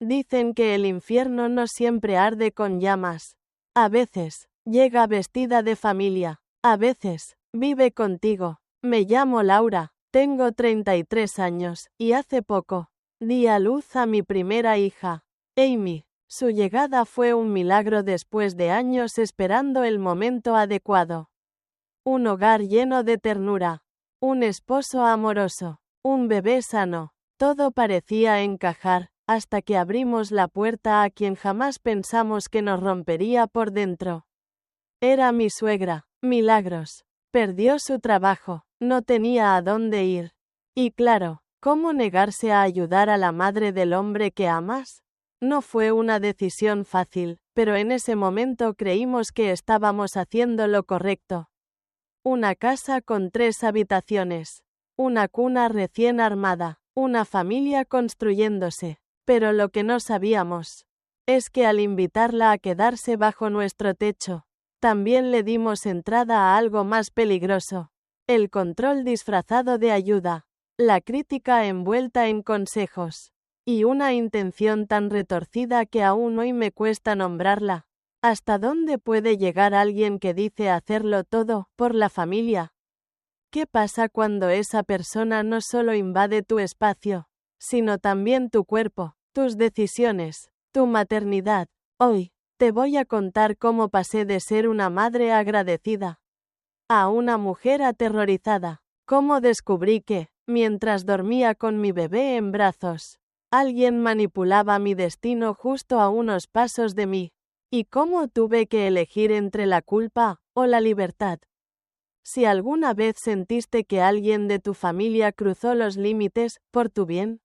Dicen que el infierno no siempre arde con llamas. A veces, llega vestida de familia. A veces, vive contigo. Me llamo Laura, tengo 33 años, y hace poco, di a luz a mi primera hija, Amy. Su llegada fue un milagro después de años esperando el momento adecuado. Un hogar lleno de ternura. Un esposo amoroso. Un bebé sano. Todo parecía encajar, hasta que abrimos la puerta a quien jamás pensamos que nos rompería por dentro. Era mi suegra, Milagros. Perdió su trabajo, no tenía a dónde ir. Y claro, ¿cómo negarse a ayudar a la madre del hombre que amas? No fue una decisión fácil, pero en ese momento creímos que estábamos haciendo lo correcto. Una casa con 3 habitaciones. Una cuna recién armada. Una familia construyéndose. Pero lo que no sabíamos es que al invitarla a quedarse bajo nuestro techo, también le dimos entrada a algo más peligroso. El control disfrazado de ayuda. La crítica envuelta en consejos. Y una intención tan retorcida que aún hoy me cuesta nombrarla. ¿Hasta dónde puede llegar alguien que dice hacerlo todo por la familia? ¿Qué pasa cuando esa persona no solo invade tu espacio, sino también tu cuerpo, tus decisiones, tu maternidad? Hoy, te voy a contar cómo pasé de ser una madre agradecida a una mujer aterrorizada. Cómo descubrí que, mientras dormía con mi bebé en brazos, alguien manipulaba mi destino justo a unos pasos de mí. Y cómo tuve que elegir entre la culpa o la libertad. Si alguna vez sentiste que alguien de tu familia cruzó los límites por tu bien,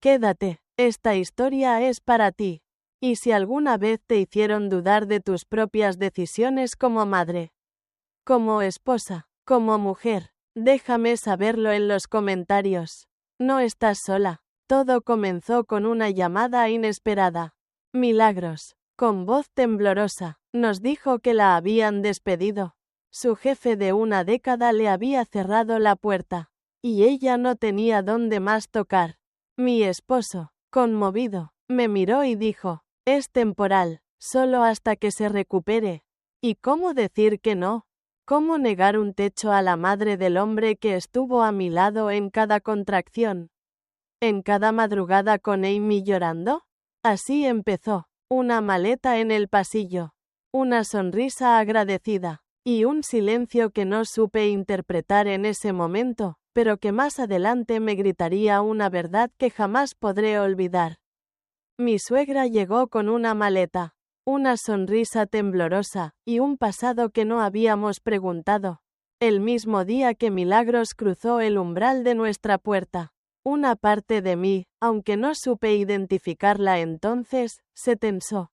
quédate, esta historia es para ti. Y si alguna vez te hicieron dudar de tus propias decisiones como madre, como esposa, como mujer, déjame saberlo en los comentarios. No estás sola. Todo comenzó con una llamada inesperada. Milagros, con voz temblorosa, nos dijo que la habían despedido. Su jefe de una década le había cerrado la puerta, y ella no tenía dónde más tocar. Mi esposo, conmovido, me miró y dijo, es temporal, solo hasta que se recupere. ¿Y cómo decir que no? ¿Cómo negar un techo a la madre del hombre que estuvo a mi lado en cada contracción? ¿En cada madrugada con Amy llorando? Así empezó, una maleta en el pasillo, una sonrisa agradecida, y un silencio que no supe interpretar en ese momento, pero que más adelante me gritaría una verdad que jamás podré olvidar. Mi suegra llegó con una maleta, una sonrisa temblorosa, y un pasado que no habíamos preguntado. El mismo día que Milagros cruzó el umbral de nuestra puerta, una parte de mí, aunque no supe identificarla entonces, se tensó.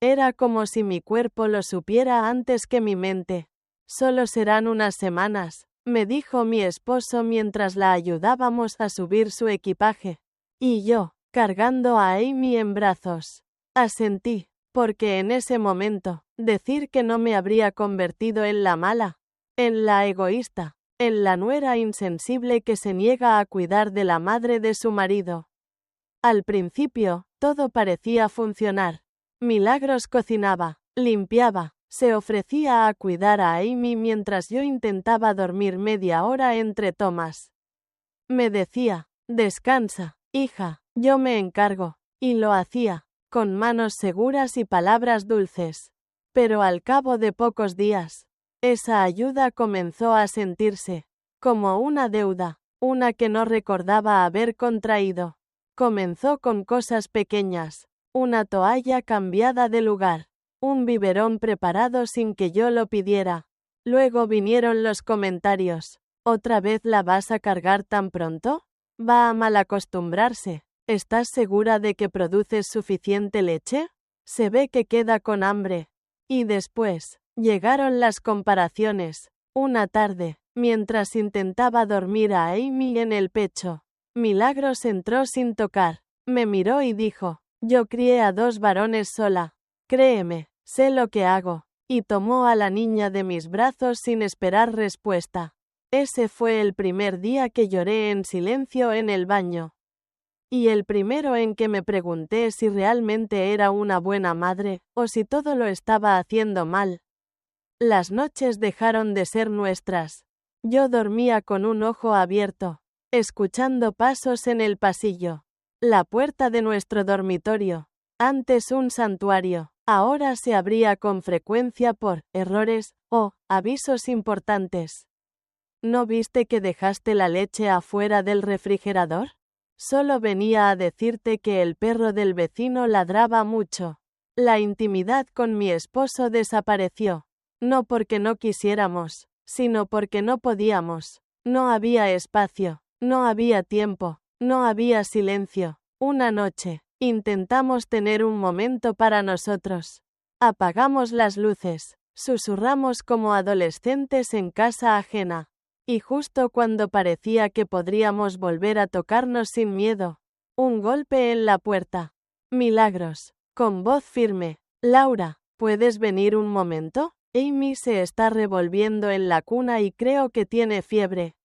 Era como si mi cuerpo lo supiera antes que mi mente. Solo serán unas semanas, me dijo mi esposo mientras la ayudábamos a subir su equipaje. Y yo, cargando a Amy en brazos, asentí, porque en ese momento, decir que no me habría convertido en la mala, en la egoísta, en la nuera insensible que se niega a cuidar de la madre de su marido. Al principio, todo parecía funcionar. Milagros cocinaba, limpiaba, se ofrecía a cuidar a Amy mientras yo intentaba dormir media hora entre tomas. Me decía, descansa, hija, yo me encargo, y lo hacía, con manos seguras y palabras dulces. Pero al cabo de pocos días, esa ayuda comenzó a sentirse como una deuda, una que no recordaba haber contraído. Comenzó con cosas pequeñas, una toalla cambiada de lugar, un biberón preparado sin que yo lo pidiera. Luego vinieron los comentarios. ¿Otra vez la vas a cargar tan pronto? Va a malacostumbrarse. ¿Estás segura de que produces suficiente leche? Se ve que queda con hambre. Y después, llegaron las comparaciones. Una tarde, mientras intentaba dormir a Amy en el pecho, Milagros entró sin tocar. Me miró y dijo, yo crié a 2 varones sola. Créeme, sé lo que hago. Y tomó a la niña de mis brazos sin esperar respuesta. Ese fue el primer día que lloré en silencio en el baño. y el primero en que me pregunté si realmente era una buena madre, o si todo lo estaba haciendo mal. Las noches dejaron de ser nuestras. Yo dormía con un ojo abierto, escuchando pasos en el pasillo. La puerta de nuestro dormitorio, antes un santuario, ahora se abría con frecuencia por errores o avisos importantes. ¿No viste que dejaste la leche afuera del refrigerador? Solo venía a decirte que el perro del vecino ladraba mucho. La intimidad con mi esposo desapareció. No porque no quisiéramos, sino porque no podíamos. No había espacio, no había tiempo, no había silencio. Una noche, intentamos tener un momento para nosotros. Apagamos las luces, susurramos como adolescentes en casa ajena. Y justo cuando parecía que podríamos volver a tocarnos sin miedo, un golpe en la puerta. Milagros, con voz firme. Laura, ¿puedes venir un momento? Amy se está revolviendo en la cuna y creo que tiene fiebre.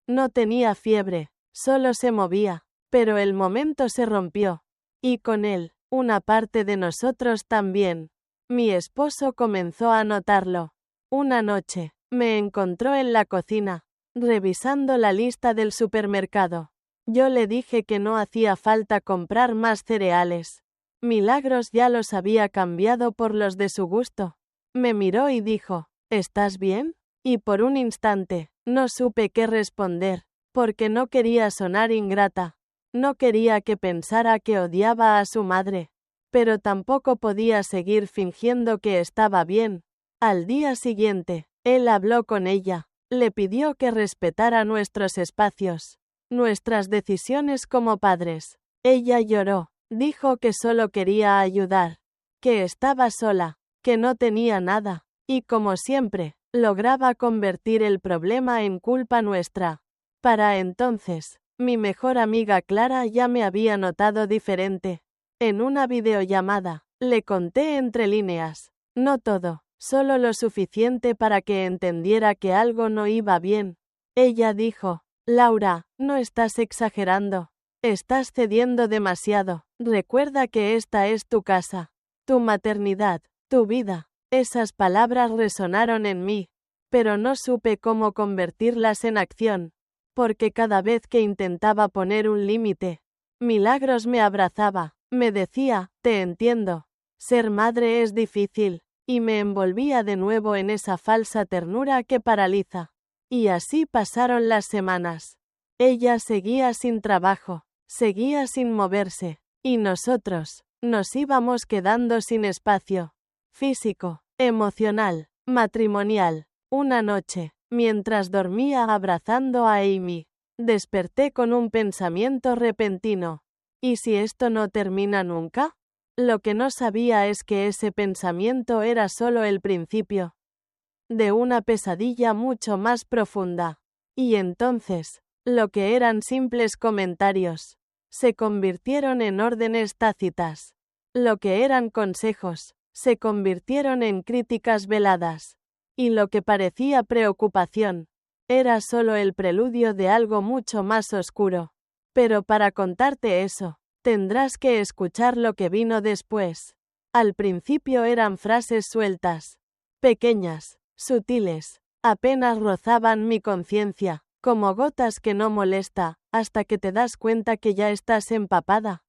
No tenía fiebre, solo se movía, pero el momento se rompió. Y con él, una parte de nosotros también. Mi esposo comenzó a notarlo. Una noche, me encontró en la cocina, revisando la lista del supermercado. Yo le dije que no hacía falta comprar más cereales. Milagros ya los había cambiado por los de su gusto. Me miró y dijo, ¿estás bien? Y por un instante, no supe qué responder, porque no quería sonar ingrata. No quería que pensara que odiaba a su madre, pero tampoco podía seguir fingiendo que estaba bien. Al día siguiente, él habló con ella, le pidió que respetara nuestros espacios, nuestras decisiones como padres. Ella lloró, dijo que solo quería ayudar, que estaba sola, que no tenía nada, y como siempre, lograba convertir el problema en culpa nuestra. Para entonces, mi mejor amiga Clara ya me había notado diferente. En una videollamada, le conté entre líneas, no todo, solo lo suficiente para que entendiera que algo no iba bien. Ella dijo, Laura, no estás exagerando, estás cediendo demasiado, recuerda que esta es tu casa, tu maternidad, tu vida. Esas palabras resonaron en mí, pero no supe cómo convertirlas en acción, porque cada vez que intentaba poner un límite, Milagros me abrazaba, me decía, te entiendo, ser madre es difícil, y me envolvía de nuevo en esa falsa ternura que paraliza. Y así pasaron las semanas. Ella seguía sin trabajo, seguía sin moverse, y nosotros, nos íbamos quedando sin espacio. Físico, emocional, matrimonial. Una noche, mientras dormía abrazando a Amy, desperté con un pensamiento repentino. ¿Y si esto no termina nunca? Lo que no sabía es que ese pensamiento era solo el principio de una pesadilla mucho más profunda. Y entonces, lo que eran simples comentarios, se convirtieron en órdenes tácitas. Lo que eran consejos, se convirtieron en críticas veladas, y lo que parecía preocupación, era solo el preludio de algo mucho más oscuro. Pero para contarte eso, tendrás que escuchar lo que vino después. Al principio eran frases sueltas, pequeñas, sutiles, apenas rozaban mi conciencia, como gotas que no molesta, hasta que te das cuenta que ya estás empapada.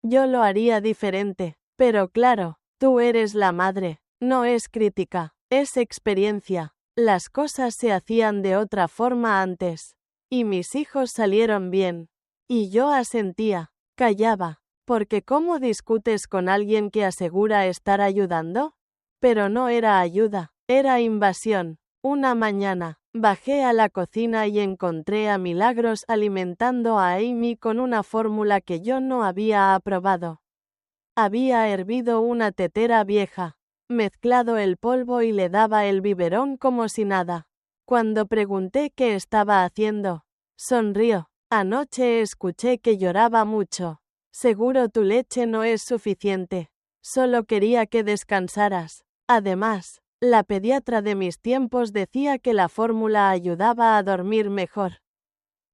Yo lo haría diferente, pero claro, tú eres la madre, no es crítica, es experiencia. Las cosas se hacían de otra forma antes, y mis hijos salieron bien. Y yo asentía, callaba, porque ¿cómo discutes con alguien que asegura estar ayudando? Pero no era ayuda, era invasión. Una mañana, bajé a la cocina y encontré a Milagros alimentando a Amy con una fórmula que yo no había aprobado. Había hervido una tetera vieja, mezclado el polvo y le daba el biberón como si nada. Cuando pregunté qué estaba haciendo, sonrió. Anoche escuché que lloraba mucho. Seguro tu leche no es suficiente. Solo quería que descansaras. Además, la pediatra de mis tiempos decía que la fórmula ayudaba a dormir mejor.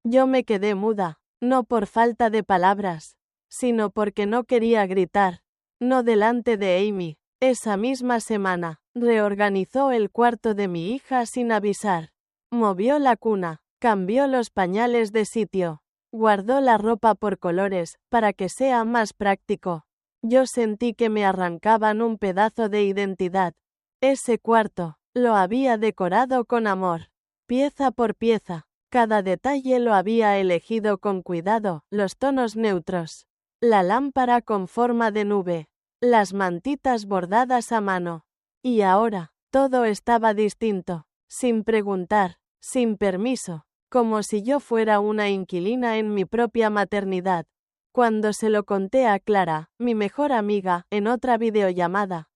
Yo me quedé muda, no por falta de palabras, sino porque no quería gritar, no delante de Amy. Esa misma semana, reorganizó el cuarto de mi hija sin avisar. Movió la cuna, cambió los pañales de sitio, guardó la ropa por colores, para que sea más práctico. Yo sentí que me arrancaban un pedazo de identidad. Ese cuarto, lo había decorado con amor, pieza por pieza. Cada detalle lo había elegido con cuidado, los tonos neutros, la lámpara con forma de nube, las mantitas bordadas a mano. Y ahora, todo estaba distinto, sin preguntar, sin permiso, como si yo fuera una inquilina en mi propia maternidad. Cuando se lo conté a Clara, mi mejor amiga, en otra videollamada,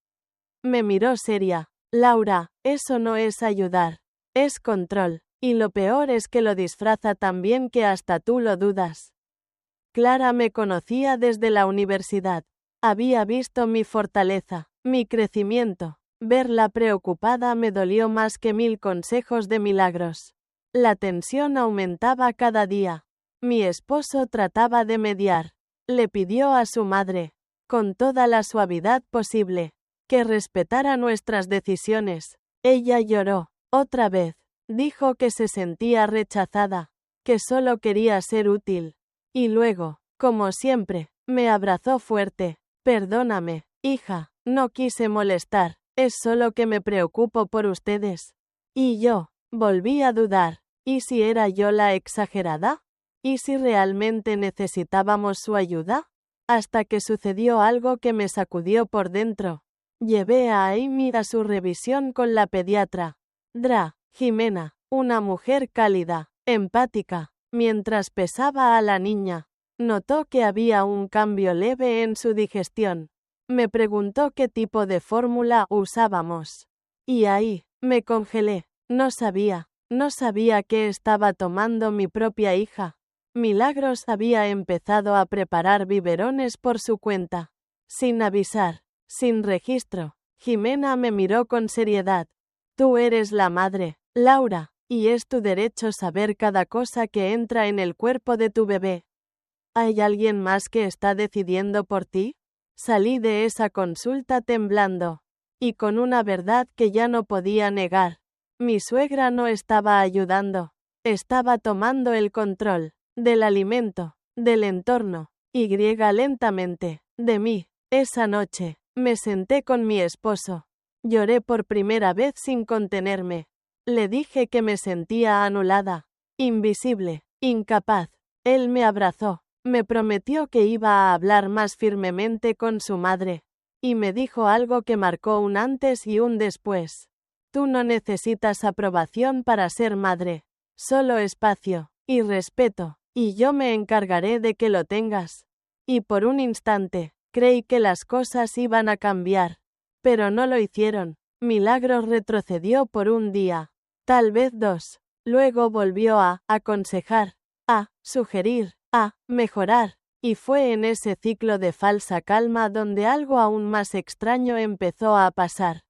me miró seria. Laura, eso no es ayudar, es control, y lo peor es que lo disfraza tan bien que hasta tú lo dudas. Clara me conocía desde la universidad. Había visto mi fortaleza, mi crecimiento. Verla preocupada me dolió más que 1000 consejos de milagros. La tensión aumentaba cada día. Mi esposo trataba de mediar. Le pidió a su madre, con toda la suavidad posible, que respetara nuestras decisiones. Ella lloró, otra vez. Dijo que se sentía rechazada, que solo quería ser útil. Y luego, como siempre, me abrazó fuerte. Perdóname, hija, no quise molestar, es solo que me preocupo por ustedes. Y yo, volví a dudar. ¿Y si era yo la exagerada? ¿Y si realmente necesitábamos su ayuda? Hasta que sucedió algo que me sacudió por dentro. Llevé a Amy a su revisión con la pediatra. Jimena, una mujer cálida, empática. Mientras pesaba a la niña, notó que había un cambio leve en su digestión. Me preguntó qué tipo de fórmula usábamos. Y ahí, me congelé. No sabía qué estaba tomando mi propia hija. Milagros había empezado a preparar biberones por su cuenta. Sin avisar, sin registro. Jimena me miró con seriedad. Tú eres la madre, Laura, y es tu derecho saber cada cosa que entra en el cuerpo de tu bebé. ¿Hay alguien más que está decidiendo por ti? Salí de esa consulta temblando, y con una verdad que ya no podía negar. Mi suegra no estaba ayudando, estaba tomando el control del alimento, del entorno, y lentamente, de mí. Esa noche, me senté con mi esposo. Lloré por primera vez sin contenerme. Le dije que me sentía anulada, invisible, incapaz. Él me abrazó, me prometió que iba a hablar más firmemente con su madre, y me dijo algo que marcó un antes y un después. Tú no necesitas aprobación para ser madre, solo espacio y respeto, y yo me encargaré de que lo tengas. Y por un instante, creí que las cosas iban a cambiar, pero no lo hicieron. Milagros retrocedió por un día, tal vez 2. Luego volvió a aconsejar, a sugerir, a mejorar, y fue en ese ciclo de falsa calma donde algo aún más extraño empezó a pasar.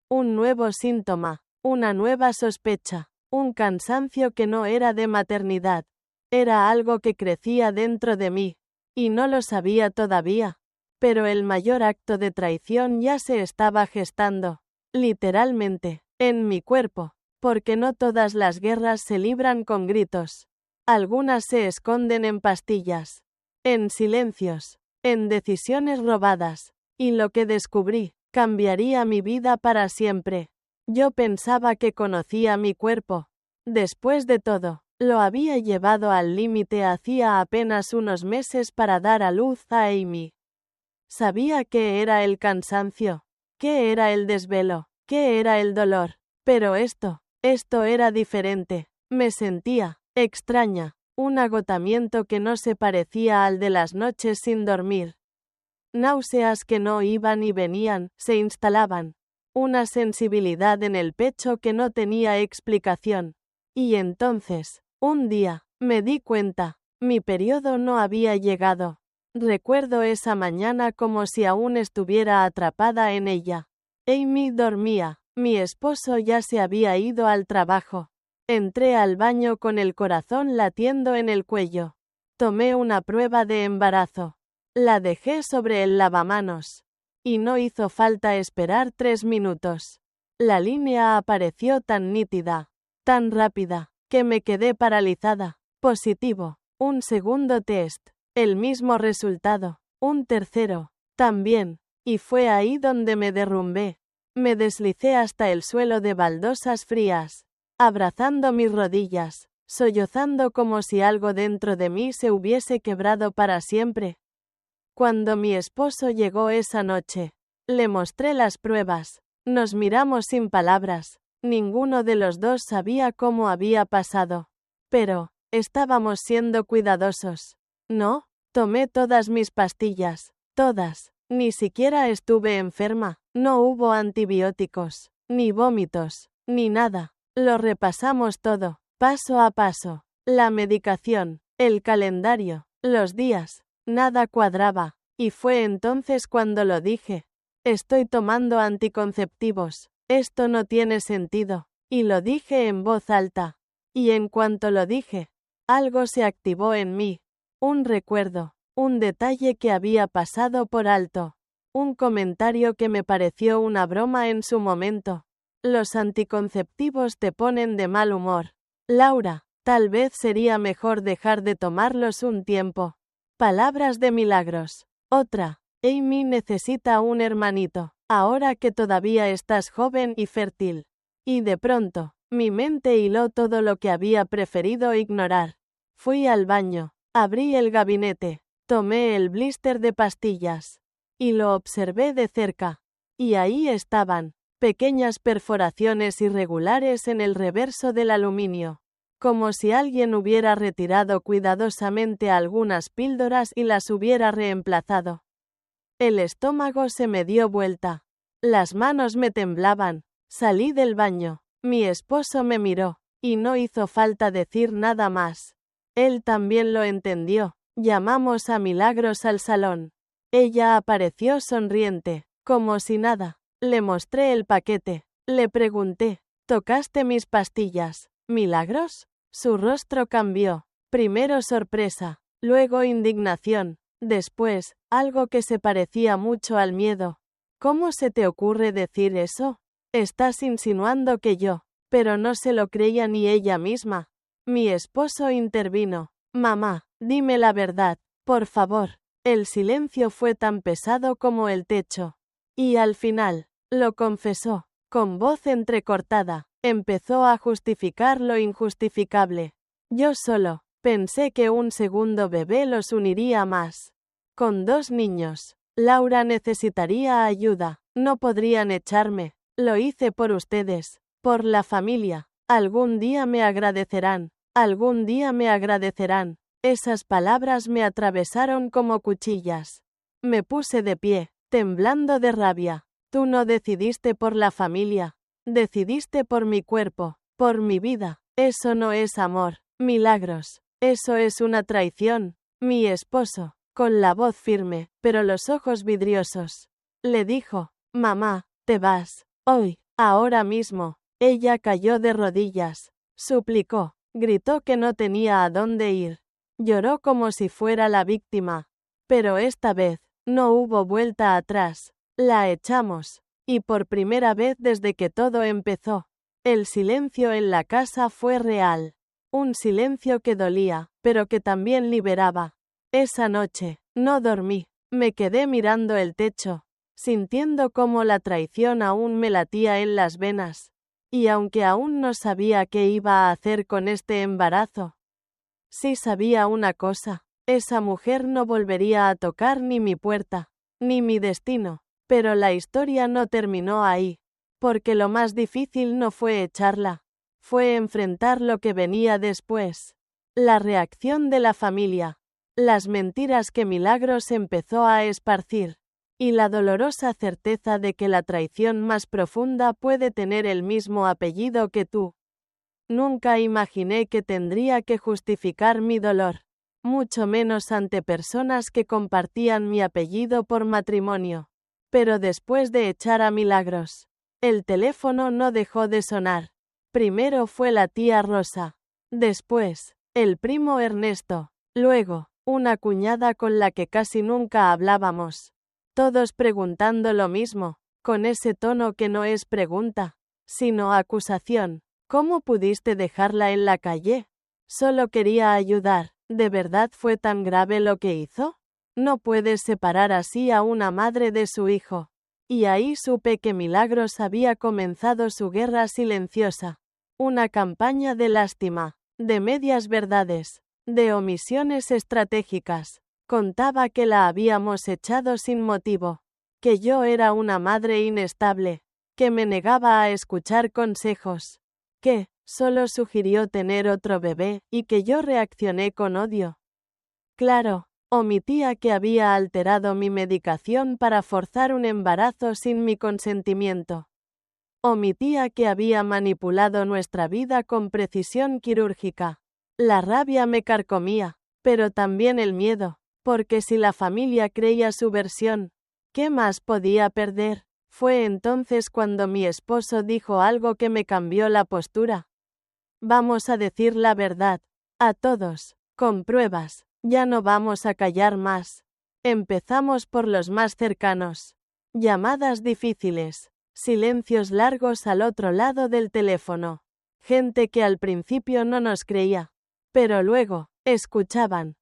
Un nuevo síntoma, una nueva sospecha, un cansancio que no era de maternidad, era algo que crecía dentro de mí, y no lo sabía todavía, pero el mayor acto de traición ya se estaba gestando, literalmente, en mi cuerpo, porque no todas las guerras se libran con gritos, algunas se esconden en pastillas, en silencios, en decisiones robadas, y lo que descubrí, cambiaría mi vida para siempre. Yo pensaba que conocía mi cuerpo. Después de todo, lo había llevado al límite hacía apenas unos meses para dar a luz a Amy. Sabía qué era el cansancio, qué era el desvelo, qué era el dolor, pero esto era diferente. Me sentía extraña, un agotamiento que no se parecía al de las noches sin dormir. Náuseas que no iban y venían, se instalaban. Una sensibilidad en el pecho que no tenía explicación. Y entonces, un día, me di cuenta, mi periodo no había llegado. Recuerdo esa mañana como si aún estuviera atrapada en ella. Amy dormía, mi esposo ya se había ido al trabajo. Entré al baño con el corazón latiendo en el cuello. Tomé una prueba de embarazo. La dejé sobre el lavamanos. Y no hizo falta esperar 3 minutos. La línea apareció tan nítida, tan rápida, que me quedé paralizada. Positivo. Un segundo test. El mismo resultado. Un tercero. También. Y fue ahí donde me derrumbé. Me deslicé hasta el suelo de baldosas frías, abrazando mis rodillas, sollozando como si algo dentro de mí se hubiese quebrado para siempre. Cuando mi esposo llegó esa noche, le mostré las pruebas. Nos miramos sin palabras. Ninguno de los dos sabía cómo había pasado. Pero, estábamos siendo cuidadosos. No, tomé todas mis pastillas, todas. Ni siquiera estuve enferma. No hubo antibióticos, ni vómitos, ni nada. Lo repasamos todo, paso a paso. La medicación, el calendario, los días. Nada cuadraba. Y fue entonces cuando lo dije. Estoy tomando anticonceptivos. Esto no tiene sentido. Y lo dije en voz alta. Y en cuanto lo dije, algo se activó en mí. Un recuerdo, un detalle que había pasado por alto. Un comentario que me pareció una broma en su momento. Los anticonceptivos te ponen de mal humor. Laura, tal vez sería mejor dejar de tomarlos un tiempo. Palabras de Milagros. Otra. Amy necesita un hermanito, ahora que todavía estás joven y fértil. Y de pronto, mi mente hiló todo lo que había preferido ignorar. Fui al baño, abrí el gabinete, tomé el blister de pastillas. Y lo observé de cerca. Y ahí estaban, pequeñas perforaciones irregulares en el reverso del aluminio. Como si alguien hubiera retirado cuidadosamente algunas píldoras y las hubiera reemplazado. El estómago se me dio vuelta. Las manos me temblaban. Salí del baño. Mi esposo me miró, y no hizo falta decir nada más. Él también lo entendió. Llamamos a Milagros al salón. Ella apareció sonriente, como si nada. Le mostré el paquete. Le pregunté, ¿tocaste mis pastillas, Milagros? Su rostro cambió. Primero sorpresa, luego indignación, después, algo que se parecía mucho al miedo. ¿Cómo se te ocurre decir eso? Estás insinuando que yo. Pero no se lo creía ni ella misma. Mi esposo intervino. Mamá, dime la verdad, por favor. El silencio fue tan pesado como el techo. Y al final, lo confesó, con voz entrecortada. Empezó a justificar lo injustificable. Yo solo pensé que un segundo bebé los uniría más. Con 2 niños, Laura necesitaría ayuda. No podrían echarme. Lo hice por ustedes, por la familia. Algún día me agradecerán. Algún día me agradecerán. Esas palabras me atravesaron como cuchillas. Me puse de pie, temblando de rabia. Tú no decidiste por la familia. Decidiste por mi cuerpo, por mi vida. Eso no es amor, Milagros. Eso es una traición. Mi esposo, con la voz firme, pero los ojos vidriosos, le dijo, mamá, te vas, hoy, ahora mismo. Ella cayó de rodillas, suplicó, gritó que no tenía a dónde ir. Lloró como si fuera la víctima. Pero esta vez, no hubo vuelta atrás. La echamos. Y por primera vez desde que todo empezó, el silencio en la casa fue real. Un silencio que dolía, pero que también liberaba. Esa noche, no dormí. Me quedé mirando el techo, sintiendo cómo la traición aún me latía en las venas. Y aunque aún no sabía qué iba a hacer con este embarazo, sí sabía una cosa. Esa mujer no volvería a tocar ni mi puerta, ni mi destino. Pero la historia no terminó ahí, porque lo más difícil no fue echarla, fue enfrentar lo que venía después. La reacción de la familia, las mentiras que Milagros empezó a esparcir, y la dolorosa certeza de que la traición más profunda puede tener el mismo apellido que tú. Nunca imaginé que tendría que justificar mi dolor, mucho menos ante personas que compartían mi apellido por matrimonio. Pero después de echar a Milagros, el teléfono no dejó de sonar. Primero fue la tía Rosa. Después, el primo Ernesto. Luego, una cuñada con la que casi nunca hablábamos. Todos preguntando lo mismo, con ese tono que no es pregunta, sino acusación. ¿Cómo pudiste dejarla en la calle? Solo quería ayudar. ¿De verdad fue tan grave lo que hizo? No puedes separar así a una madre de su hijo. Y ahí supe que Milagros había comenzado su guerra silenciosa. Una campaña de lástima, de medias verdades, de omisiones estratégicas. Contaba que la habíamos echado sin motivo, que yo era una madre inestable, que me negaba a escuchar consejos, que solo sugirió tener otro bebé, y que yo reaccioné con odio. Claro, omitía que había alterado mi medicación para forzar un embarazo sin mi consentimiento. Omitía que había manipulado nuestra vida con precisión quirúrgica. La rabia me carcomía, pero también el miedo, porque si la familia creía su versión, ¿qué más podía perder? Fue entonces cuando mi esposo dijo algo que me cambió la postura. Vamos a decir la verdad, a todos, con pruebas, ya no vamos a callar más. Empezamos por los más cercanos. Llamadas difíciles, silencios largos al otro lado del teléfono. Gente que al principio no nos creía, pero luego, escuchaban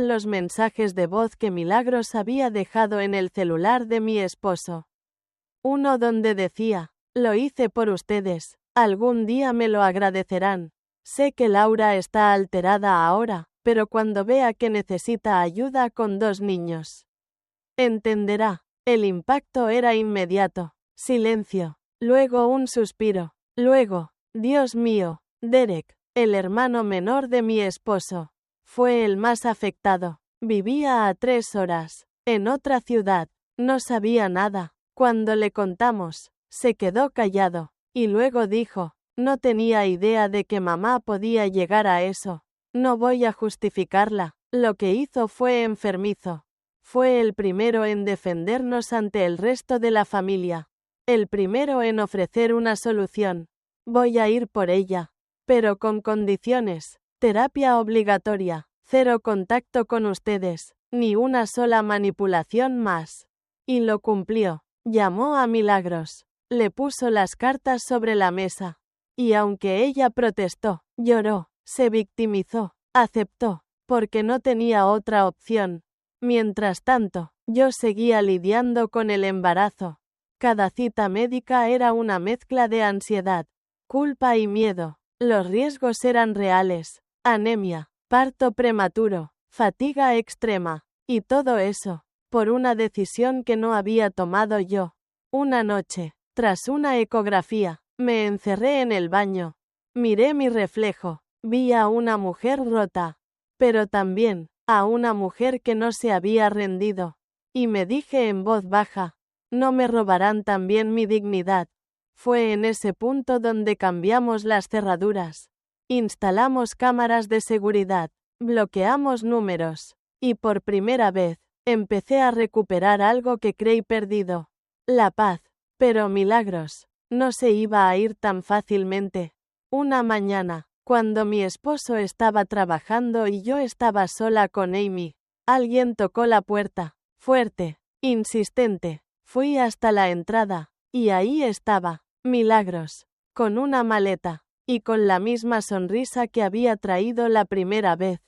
los mensajes de voz que Milagros había dejado en el celular de mi esposo. Uno donde decía, lo hice por ustedes, algún día me lo agradecerán. Sé que Laura está alterada ahora, pero cuando vea que necesita ayuda con 2 niños, entenderá. El impacto era inmediato. Silencio. Luego un suspiro. Luego, Dios mío, Derek, el hermano menor de mi esposo. Fue el más afectado. Vivía a 3 horas, en otra ciudad. No sabía nada. Cuando le contamos, se quedó callado, y luego dijo, no tenía idea de que mamá podía llegar a eso. No voy a justificarla, lo que hizo fue enfermizo. Fue el primero en defendernos ante el resto de la familia. El primero en ofrecer una solución. Voy a ir por ella, pero con condiciones. Terapia obligatoria, 0 contacto con ustedes, ni una sola manipulación más. Y lo cumplió. Llamó a Milagros. Le puso las cartas sobre la mesa. Y aunque ella protestó, lloró, se victimizó, aceptó, porque no tenía otra opción. Mientras tanto, yo seguía lidiando con el embarazo. Cada cita médica era una mezcla de ansiedad, culpa y miedo. Los riesgos eran reales. Anemia, parto prematuro, fatiga extrema, y todo eso, por una decisión que no había tomado yo. Una noche, tras una ecografía, me encerré en el baño. Miré mi reflejo, vi a una mujer rota, pero también a una mujer que no se había rendido. Y me dije en voz baja, no me robarán también mi dignidad. Fue en ese punto donde cambiamos las cerraduras. Instalamos cámaras de seguridad, bloqueamos números, y por primera vez, empecé a recuperar algo que creí perdido. La paz. Pero Milagros no se iba a ir tan fácilmente. Una mañana, cuando mi esposo estaba trabajando y yo estaba sola con Amy, alguien tocó la puerta, fuerte, insistente. Fui hasta la entrada, y ahí estaba, Milagros, con una maleta, y con la misma sonrisa que había traído la primera vez,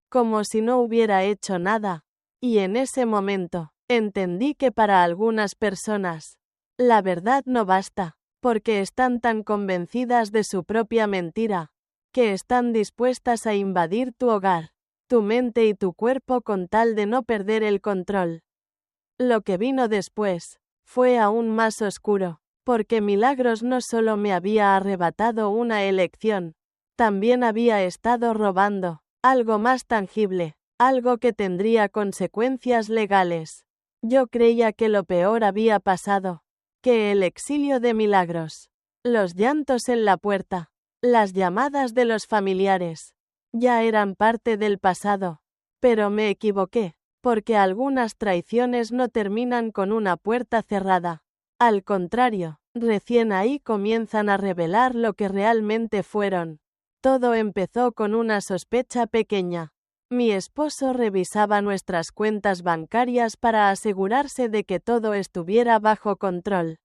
como si no hubiera hecho nada. Y en ese momento, entendí que para algunas personas, la verdad no basta, porque están tan convencidas de su propia mentira, que están dispuestas a invadir tu hogar, tu mente y tu cuerpo con tal de no perder el control. Lo que vino después, fue aún más oscuro, porque Milagros no solo me había arrebatado una elección, también había estado robando, algo más tangible, algo que tendría consecuencias legales. Yo creía que lo peor había pasado, que el exilio de Milagros, los llantos en la puerta, las llamadas de los familiares, ya eran parte del pasado, pero me equivoqué, porque algunas traiciones no terminan con una puerta cerrada. Al contrario, recién ahí comienzan a revelar lo que realmente fueron. Todo empezó con una sospecha pequeña. Mi esposo revisaba nuestras cuentas bancarias para asegurarse de que todo estuviera bajo control.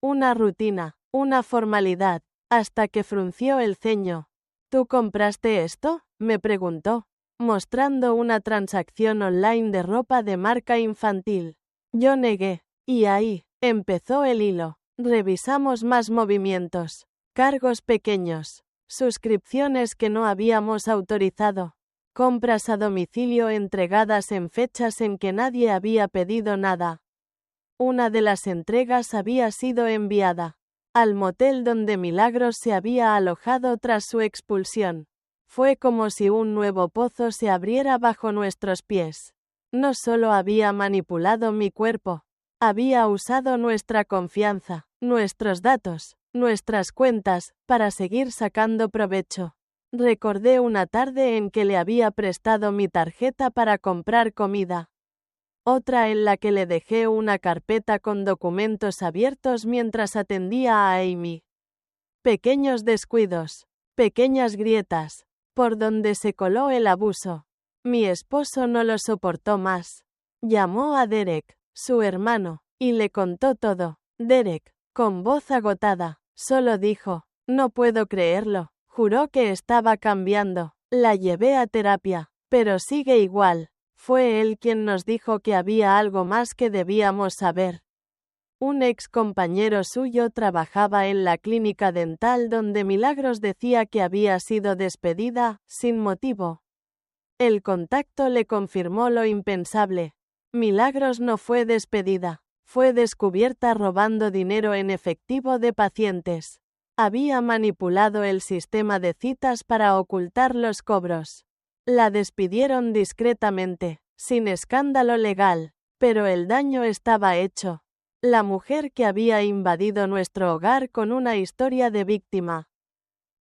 Una rutina, una formalidad, hasta que frunció el ceño. ¿Tú compraste esto?, me preguntó, mostrando una transacción online de ropa de marca infantil. Yo negué, y ahí empezó el hilo. Revisamos más movimientos, cargos pequeños, suscripciones que no habíamos autorizado, compras a domicilio entregadas en fechas en que nadie había pedido nada. Una de las entregas había sido enviada al motel donde Milagros se había alojado tras su expulsión. Fue como si un nuevo pozo se abriera bajo nuestros pies. No solo había manipulado mi cuerpo, había usado nuestra confianza, nuestros datos, nuestras cuentas, para seguir sacando provecho. Recordé una tarde en que le había prestado mi tarjeta para comprar comida. Otra en la que le dejé una carpeta con documentos abiertos mientras atendía a Amy. Pequeños descuidos, pequeñas grietas, por donde se coló el abuso. Mi esposo no lo soportó más. Llamó a Derek, su hermano, y le contó todo. Derek, con voz agotada, solo dijo, no puedo creerlo. Juró que estaba cambiando. La llevé a terapia, pero sigue igual. Fue él quien nos dijo que había algo más que debíamos saber. Un ex compañero suyo trabajaba en la clínica dental donde Milagros decía que había sido despedida, sin motivo. El contacto le confirmó lo impensable. Milagros no fue despedida, fue descubierta robando dinero en efectivo de pacientes. Había manipulado el sistema de citas para ocultar los cobros. La despidieron discretamente, sin escándalo legal, pero el daño estaba hecho. La mujer que había invadido nuestro hogar con una historia de víctima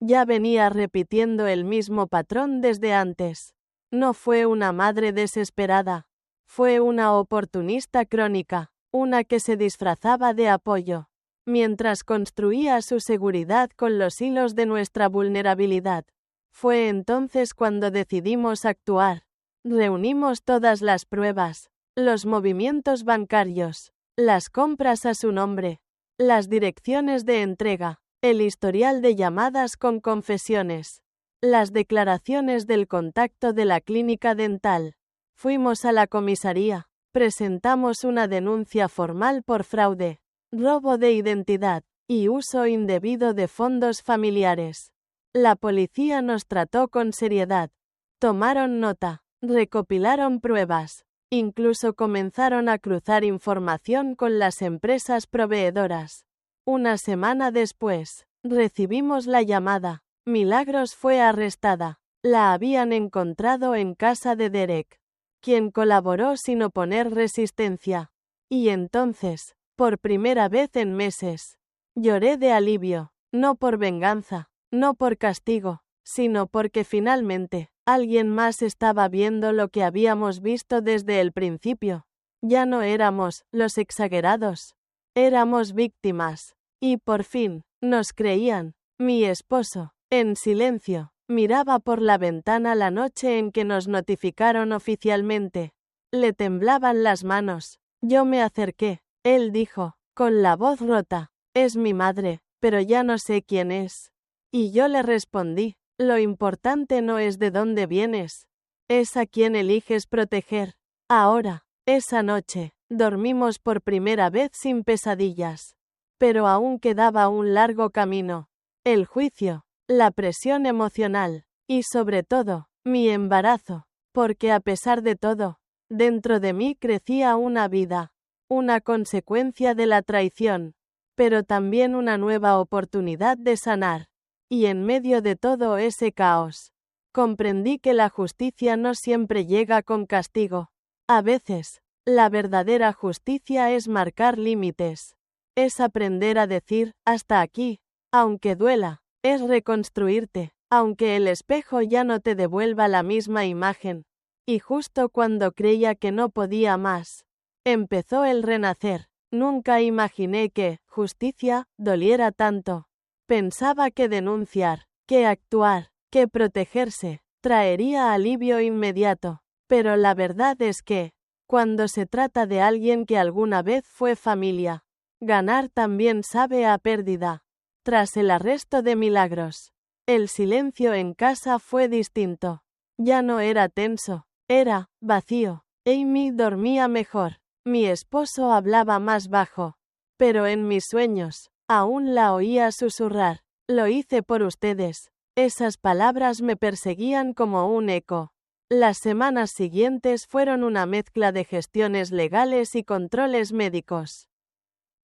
ya venía repitiendo el mismo patrón desde antes. No fue una madre desesperada, fue una oportunista crónica, una que se disfrazaba de apoyo, mientras construía su seguridad con los hilos de nuestra vulnerabilidad. Fue entonces cuando decidimos actuar. Reunimos todas las pruebas, los movimientos bancarios, las compras a su nombre, las direcciones de entrega, el historial de llamadas con confesiones, las declaraciones del contacto de la clínica dental. Fuimos a la comisaría, presentamos una denuncia formal por fraude, robo de identidad y uso indebido de fondos familiares. La policía nos trató con seriedad. Tomaron nota, recopilaron pruebas, incluso comenzaron a cruzar información con las empresas proveedoras. Una semana después, recibimos la llamada. Milagros fue arrestada. La habían encontrado en casa de Derek, quien colaboró sin oponer resistencia. Y entonces, por primera vez en meses, lloré de alivio, no por venganza, no por castigo, sino porque finalmente, alguien más estaba viendo lo que habíamos visto desde el principio. Ya no éramos los exagerados, éramos víctimas. Y por fin, nos creían. Mi esposo, en silencio, miraba por la ventana la noche en que nos notificaron oficialmente. Le temblaban las manos. Yo me acerqué. Él dijo, con la voz rota, es mi madre, pero ya no sé quién es. Y yo le respondí, lo importante no es de dónde vienes, es a quien eliges proteger. Ahora, esa noche, dormimos por primera vez sin pesadillas. Pero aún quedaba un largo camino. El juicio, la presión emocional, y sobre todo, mi embarazo, porque a pesar de todo, dentro de mí crecía una vida, una consecuencia de la traición, pero también una nueva oportunidad de sanar. Y en medio de todo ese caos, comprendí que la justicia no siempre llega con castigo. A veces, la verdadera justicia es marcar límites. Es aprender a decir, hasta aquí, aunque duela. Es reconstruirte, aunque el espejo ya no te devuelva la misma imagen. Y justo cuando creía que no podía más, empezó el renacer. Nunca imaginé que, justicia, doliera tanto. Pensaba que denunciar, que actuar, que protegerse, traería alivio inmediato. Pero la verdad es que, cuando se trata de alguien que alguna vez fue familia, ganar también sabe a pérdida. Tras el arresto de Milagros, el silencio en casa fue distinto. Ya no era tenso, era vacío. Amy dormía mejor. Mi esposo hablaba más bajo. Pero en mis sueños, aún la oía susurrar. Lo hice por ustedes. Esas palabras me perseguían como un eco. Las semanas siguientes fueron una mezcla de gestiones legales y controles médicos.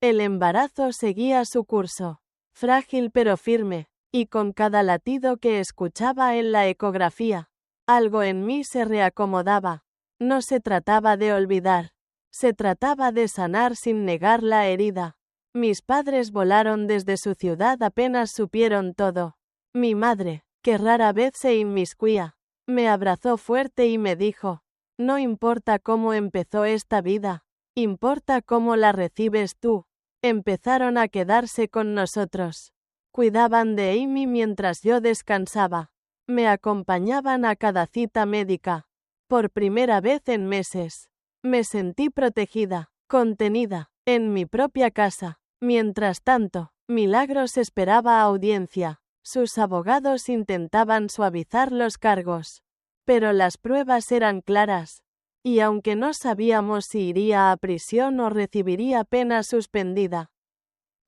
El embarazo seguía su curso, frágil pero firme, y con cada latido que escuchaba en la ecografía, algo en mí se reacomodaba. No se trataba de olvidar, se trataba de sanar sin negar la herida. Mis padres volaron desde su ciudad apenas supieron todo. Mi madre, que rara vez se inmiscuía, me abrazó fuerte y me dijo, no importa cómo empezó esta vida, importa cómo la recibes tú. Empezaron a quedarse con nosotros. Cuidaban de Amy mientras yo descansaba. Me acompañaban a cada cita médica. Por primera vez en meses. Me sentí protegida, contenida, en mi propia casa. Mientras tanto, Milagros esperaba audiencia. Sus abogados intentaban suavizar los cargos. Pero las pruebas eran claras. Y aunque no sabíamos si iría a prisión o recibiría pena suspendida,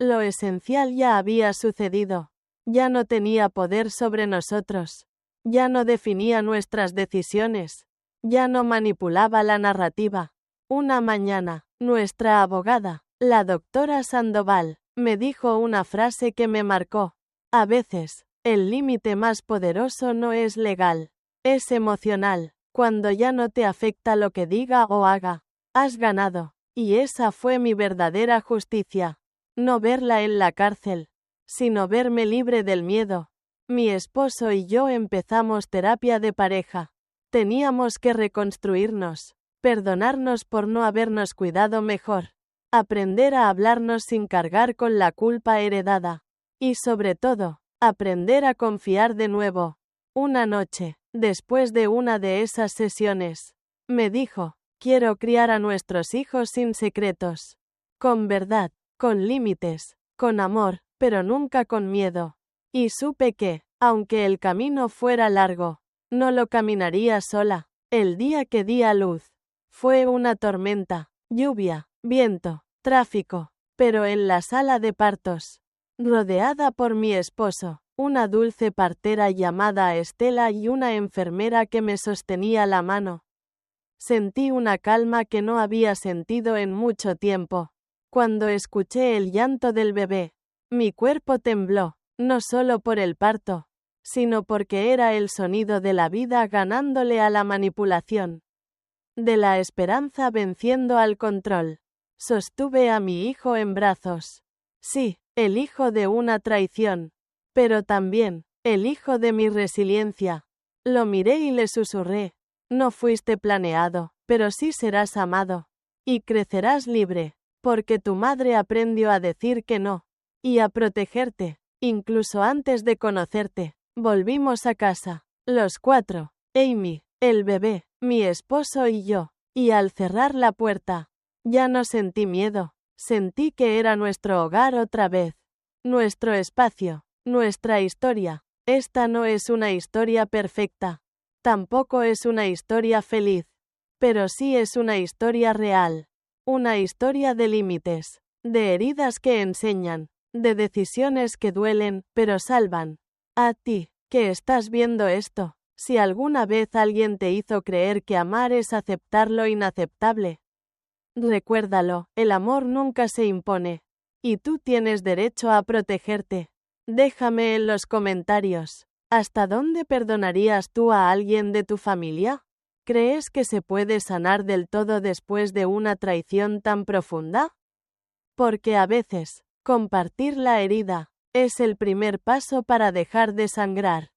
lo esencial ya había sucedido. Ya no tenía poder sobre nosotros. Ya no definía nuestras decisiones. Ya no manipulaba la narrativa. Una mañana, nuestra abogada, la doctora Sandoval, me dijo una frase que me marcó. A veces, el límite más poderoso no es legal, es emocional. Cuando ya no te afecta lo que diga o haga, has ganado. Y esa fue mi verdadera justicia. No verla en la cárcel, sino verme libre del miedo. Mi esposo y yo empezamos terapia de pareja. Teníamos que reconstruirnos, perdonarnos por no habernos cuidado mejor, aprender a hablarnos sin cargar con la culpa heredada. Y sobre todo, aprender a confiar de nuevo. Una noche, después de una de esas sesiones, me dijo, quiero criar a nuestros hijos sin secretos. Con verdad, con límites, con amor, pero nunca con miedo. Y supe que, aunque el camino fuera largo, no lo caminaría sola. El día que di a luz, fue una tormenta, lluvia, viento, tráfico, pero en la sala de partos, rodeada por mi esposo, una dulce partera llamada Estela y una enfermera que me sostenía la mano. Sentí una calma que no había sentido en mucho tiempo. Cuando escuché el llanto del bebé, mi cuerpo tembló, no solo por el parto, sino porque era el sonido de la vida ganándole a la manipulación. De la esperanza venciendo al control. Sostuve a mi hijo en brazos. Sí, el hijo de una traición. Pero también, el hijo de mi resiliencia. Lo miré y le susurré. No fuiste planeado, pero sí serás amado. Y crecerás libre, porque tu madre aprendió a decir que no. Y a protegerte, incluso antes de conocerte. Volvimos a casa, los cuatro, Amy, el bebé, mi esposo y yo. Y al cerrar la puerta, ya no sentí miedo. Sentí que era nuestro hogar otra vez. Nuestro espacio. Nuestra historia. Esta no es una historia perfecta. Tampoco es una historia feliz. Pero sí es una historia real. Una historia de límites. De heridas que enseñan. De decisiones que duelen, pero salvan. A ti, que estás viendo esto. Si alguna vez alguien te hizo creer que amar es aceptar lo inaceptable, recuérdalo, el amor nunca se impone. Y tú tienes derecho a protegerte. Déjame en los comentarios. ¿Hasta dónde perdonarías tú a alguien de tu familia? ¿Crees que se puede sanar del todo después de una traición tan profunda? Porque a veces, compartir la herida, es el primer paso para dejar de sangrar.